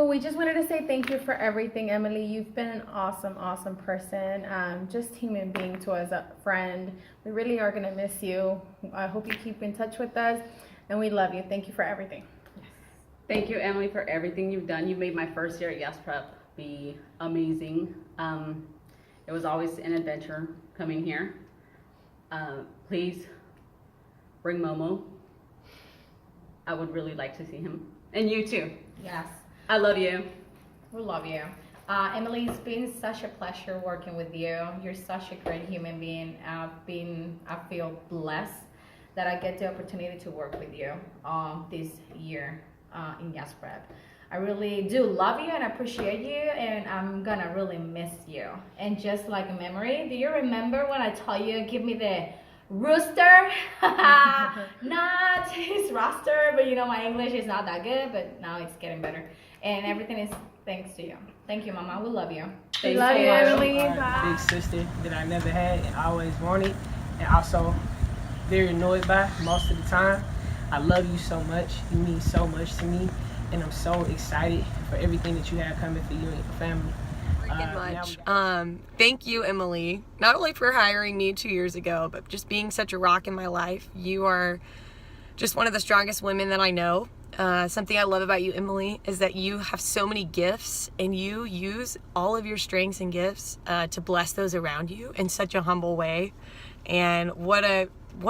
we just wanted to say thank you for everything, Emily. You've been an awesome, awesome person. Just human being to us, a friend. We really are gonna miss you. I hope you keep in touch with us, and we love you. Thank you for everything. Thank you, Emily, for everything you've done. You've made my first year at Yes Prep be amazing. It was always an adventure coming here. Please bring Momo. I would really like to see him. And you too. Yes. I love you. We love you. Emily, it's been such a pleasure working with you. You're such a great human being. I feel blessed that I get the opportunity to work with you this year in Yes Prep. I really do love you and appreciate you, and I'm gonna really miss you. And just like a memory, do you remember when I told you, give me the rooster? Not his roster, but you know, my English is not that good, but now it's getting better. And everything is thanks to you. Thank you, Mama. We love you. We love you, Emily. Big sister that I never had and always wanted, and also very annoyed by most of the time. I love you so much. You mean so much to me, and I'm so excited for everything that you have coming for you and your family. Much. Thank you, Emily, not only for hiring me 2 years ago, but just being such a rock in my life. You are just one of the strongest women that I know. Something I love about you, Emily, is that you have so many gifts, and you use all of your strengths and gifts to bless those around you in such a humble way. And what a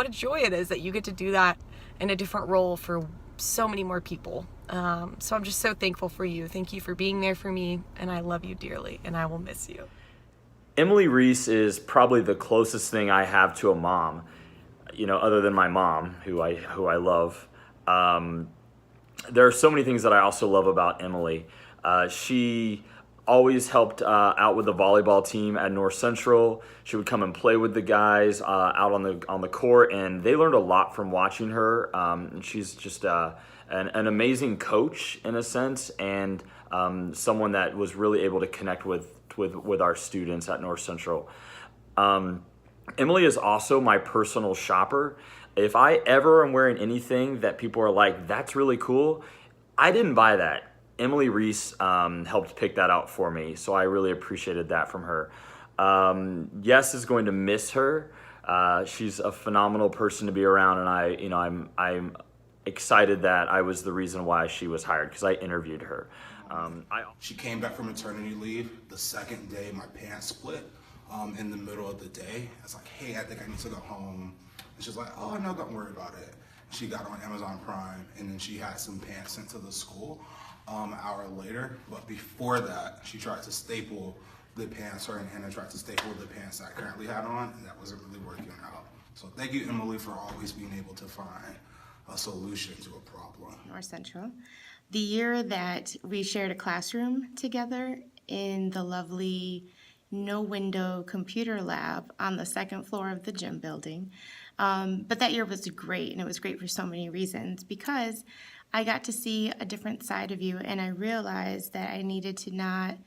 joy it is that you get to do that in a different role for so many more people. So I'm just so thankful for you. Thank you for being there for me, and I love you dearly, and I will miss you. Emily Reese is probably the closest thing I have to a mom, other than my mom, who I love. There are so many things that I also love about Emily. She always helped out with the volleyball team at North Central. She would come and play with the guys out on the court, and they learned a lot from watching her. And she's just an amazing coach in a sense, and someone that was really able to connect with our students at North Central. Emily is also my personal shopper. If I ever am wearing anything that people are like, that's really cool, I didn't buy that. Emily Reese helped pick that out for me, so I really appreciated that from her. Yes is going to miss her. She's a phenomenal person to be around, and I'm excited that I was the reason why she was hired, because I interviewed her. She came back from maternity leave. The second day, my pants split in the middle of the day. I was like, hey, I think I need to go home. And she's like, oh, no, don't worry about it. She got on Amazon Prime, and then she had some pants sent to the school an hour later. But before that, she tried to staple the pants, her and Hannah tried to staple the pants I currently had on, and that wasn't really working out. So thank you, Emily, for always being able to find a solution to a problem. North Central. The year that we shared a classroom together in the lovely no-window computer lab on the second floor of the gym building. But that year was great, and it was great for so many reasons, because I got to see a different side of you, and I realized that I needed to not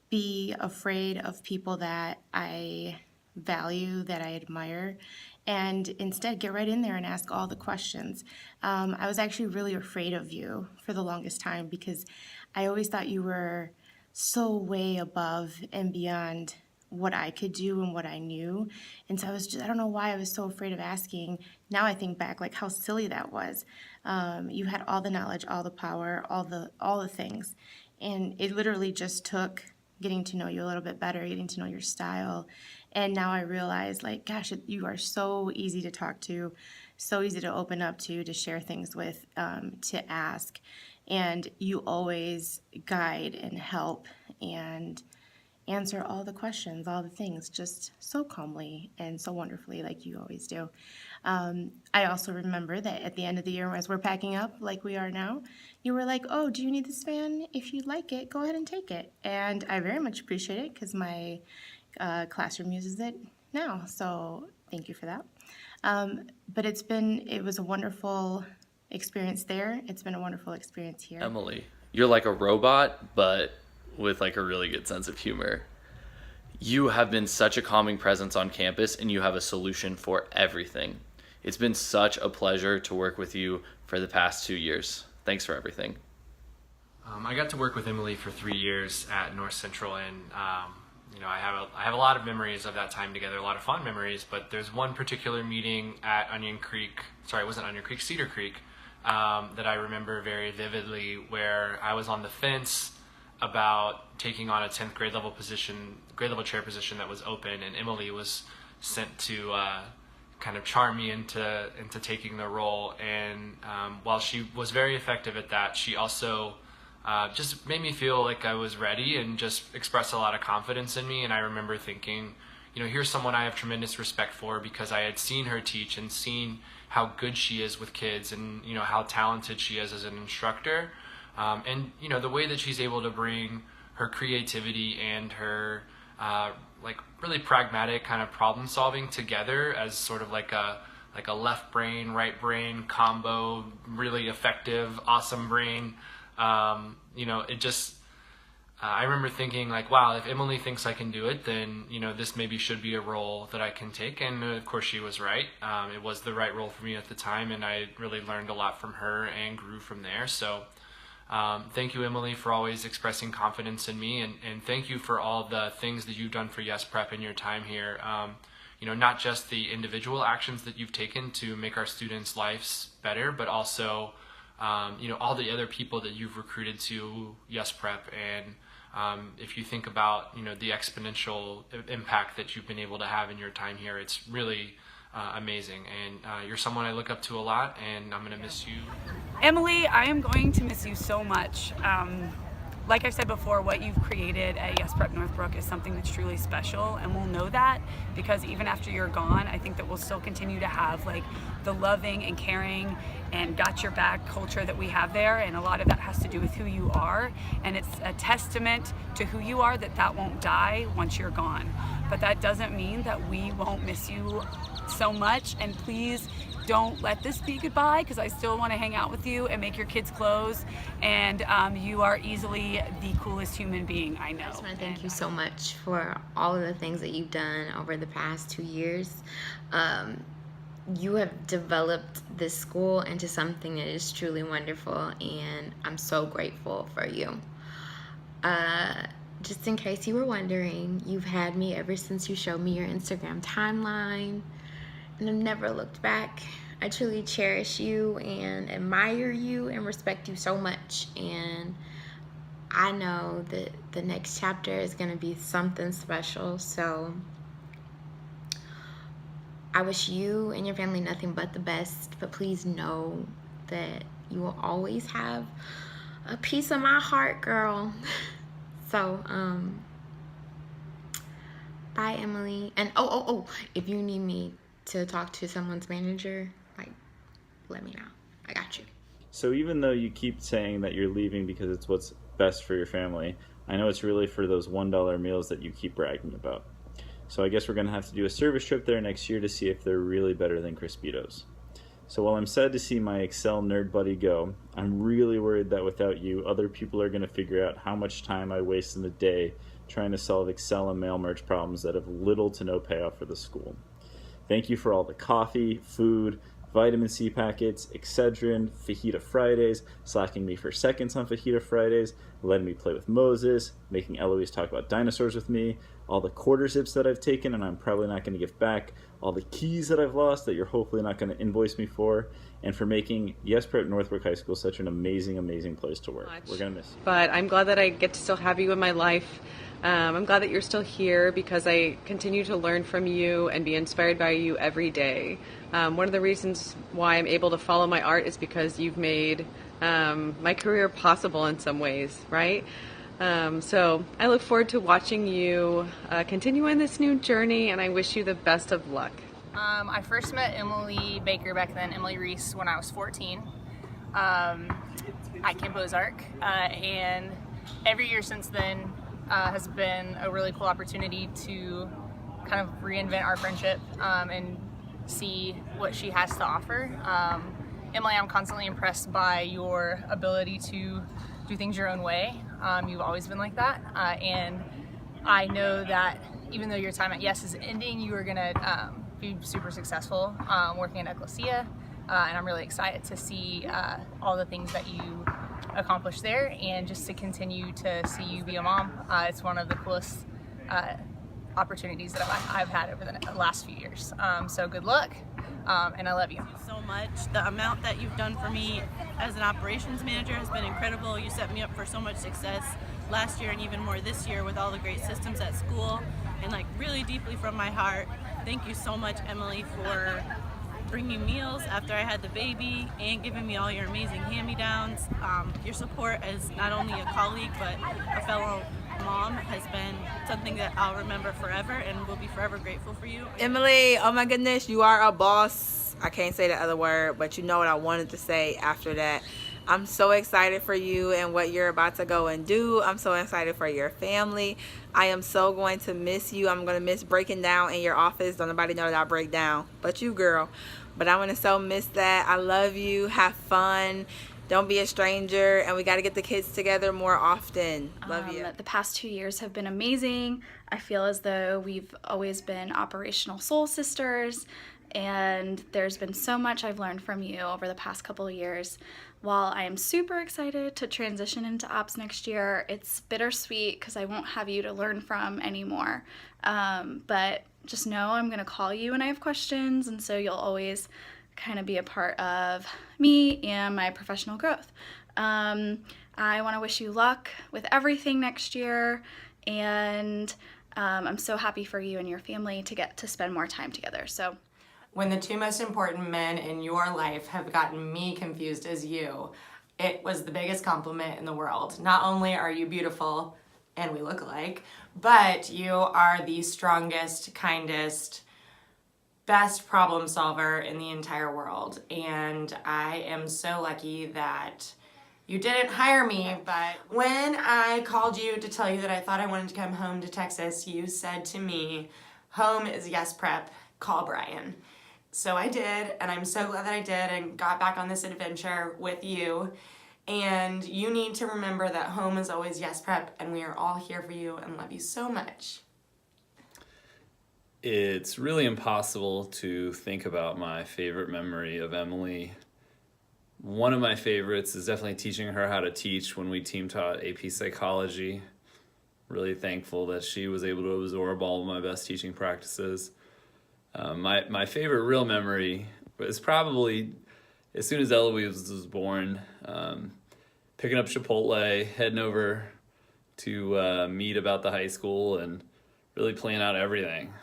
be afraid of people that I value, that I admire, and instead get right in there and ask all the questions. I was actually really afraid of you for the longest time, because I always thought you were so way above and beyond what I could do and what I knew. And so I don't know why I was so afraid of asking. Now I think back, like, how silly that was. You had all the knowledge, all the power, all the things. And it literally just took getting to know you a little bit better, getting to know your style. And now I realize, like, gosh, you are so easy to talk to, so easy to open up to share things with, to ask. And you always guide and help and answer all the questions, all the things, just so calmly and so wonderfully, like you always do. I also remember that at the end of the year, as we're packing up like we are now, you were like, oh, do you need this fan? If you like it, go ahead and take it. And I very much appreciate it, because my classroom uses it now. So thank you for that. But it was a wonderful experience there. It's been a wonderful experience here. Emily, you're like a robot, but with like a really good sense of humor. You have been such a calming presence on campus, and you have a solution for everything. It's been such a pleasure to work with you for the past 2 years. Thanks for everything. I got to work with Emily for 3 years at North Central, and you know, I have a lot of memories of that time together, a lot of fond memories. But there's one particular meeting at Cedar Creek, that I remember very vividly, where I was on the fence about taking on a 10th grade level chair position that was open, and Emily was sent to kind of charm me into taking the role. And while she was very effective at that, she also just made me feel like I was ready and just expressed a lot of confidence in me. And I remember thinking, you know, here's someone I have tremendous respect for, because I had seen her teach and seen how good she is with kids, and, you know, how talented she is as an instructor. And, you know, the way that she's able to bring her creativity and her like really pragmatic kind of problem solving together as sort of like a left brain, right brain combo, really effective, awesome brain. You know, it just, I remember thinking like, wow, if Emily thinks I can do it, then, you know, this maybe should be a role that I can take. And of course she was right. It was the right role for me at the time, and I really learned a lot from her and grew from there. So thank you, Emily, for always expressing confidence in me, and thank you for all the things that you've done for Yes Prep in your time here. You know, not just the individual actions that you've taken to make our students' lives better, but also you know, all the other people that you've recruited to Yes Prep. And if you think about, you know, the exponential impact that you've been able to have in your time here, it's really amazing. And you're someone I look up to a lot, and I'm going to miss you. Emily, I am going to miss you so much. Like I said before, what you've created at Yes Prep Northbrook is something that's truly special, and we'll know that because even after you're gone, I think that we'll still continue to have like the loving and caring and got your back culture that we have there, and a lot of that has to do with who you are, and it's a testament to who you are that won't die once you're gone. But that doesn't mean that we won't miss you so much, and please don't let this be goodbye, because I still want to hang out with you and make your kids' clothes, and you are easily the coolest human being I know. I just want to thank you so much for all of the things that you've done over the past 2 years. You have developed this school into something that is truly wonderful, and I'm so grateful for you. Just in case you were wondering, you've had me ever since you showed me your Instagram timeline, and I've never looked back. I truly cherish you and admire you and respect you so much, and I know that the next chapter is going to be something special. So I wish you and your family nothing but the best, but please know that you will always have a piece of my heart, girl. So bye, Emily. And oh, if you need me to talk to someone's manager, like, let me know. I got you. So even though you keep saying that you're leaving because it's what's best for your family, I know it's really for those $1 meals that you keep bragging about. So I guess we're going to have to do a service trip there next year to see if they're really better than Crispitos. So while I'm sad to see my Excel nerd buddy go, I'm really worried that without you, other people are going to figure out how much time I waste in a day trying to solve Excel and mail merge problems that have little to no payoff for the school. Thank you for all the coffee, food, vitamin C packets, Excedrin, Fajita Fridays, slacking me for seconds on Fajita Fridays, letting me play with Moses, making Eloise talk about dinosaurs with me, all the quarter zips that I've taken and I'm probably not going to give back, all the keys that I've lost that you're hopefully not going to invoice me for, and for making Yes Prep Northbrook High School such an amazing, amazing place to work. We're going to miss you. But I'm glad that I get to still have you in my life. I'm glad that you're still here because I continue to learn from you and be inspired by you every day. One of the reasons why I'm able to follow my art is because you've made my career possible in some ways, right? So I look forward to watching you continue on this new journey, and I wish you the best of luck. I first met Emily Baker, back then Emily Reese, when I was 14 at Camp Ozark, and every year since then has been a really cool opportunity to kind of reinvent our friendship and see what she has to offer. Emily, I'm constantly impressed by your ability to do things your own way. You've always been like that, and I know that even though your time at Yes is ending, you are gonna be super successful working at Ecclesia, and I'm really excited to see all the things that you accomplish there, and just to continue to see you be a mom. It's one of the coolest opportunities that I've had over the last few years. So good luck, and I love you. So much. The amount that you've done for me as an operations manager has been incredible. You set me up for so much success last year and even more this year with all the great systems at school, and like really deeply from my heart, thank you so much, Emily, for bringing meals after I had the baby and giving me all your amazing hand-me-downs. Your support as not only a colleague but a fellow mom has been something that I'll remember forever and will be forever grateful for you. Emily, oh my goodness, you are a boss. I can't say the other word, but you know what I wanted to say after that. I'm so excited for you and what you're about to go and do. I'm so excited for your family. I am so going to miss you. I'm going to miss breaking down in your office. Don't nobody know that I break down, but you, girl. But I'm going to so miss that. I love you. Have fun. Don't be a stranger. And we got to get the kids together more often. Love you. The past 2 years have been amazing. I feel as though we've always been operational soul sisters. And there's been so much I've learned from you over the past couple of years. While I am super excited to transition into ops next year, it's bittersweet because I won't have you to learn from anymore. But just know I'm going to call you when I have questions, and so you'll always kind of be a part of me and my professional growth. I want to wish you luck with everything next year, and I'm so happy for you and your family to get to spend more time together. So, when the two most important men in your life have gotten me confused as you, it was the biggest compliment in the world. Not only are you beautiful, and we look alike, but you are the strongest, kindest, best problem solver in the entire world. And I am so lucky that you didn't hire me, but when I called you to tell you that I thought I wanted to come home to Texas, you said to me, home is Yes Prep, call Brian. So I did, and I'm so glad that I did and got back on this adventure with you. And you need to remember that home is always Yes Prep, and we are all here for you and love you so much. It's really impossible to think about my favorite memory of Emily. One of my favorites is definitely teaching her how to teach when we team taught AP Psychology. Really thankful that she was able to absorb all of my best teaching practices. My favorite real memory was probably as soon as Eloise was born, picking up Chipotle, heading over to meet about the high school and really plan out everything.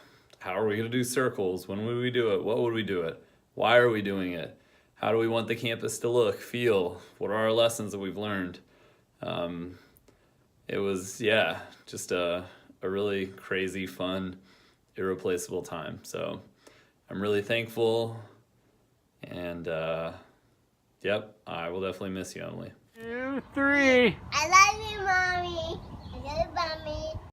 How are we going to do circles? When would we do it? What would we do it? Why are we doing it? How do we want the campus to look, feel? What are our lessons that we've learned? It was, just a really crazy, fun, irreplaceable time. So I'm really thankful. And, I will definitely miss you, Emily. 2, 3. I love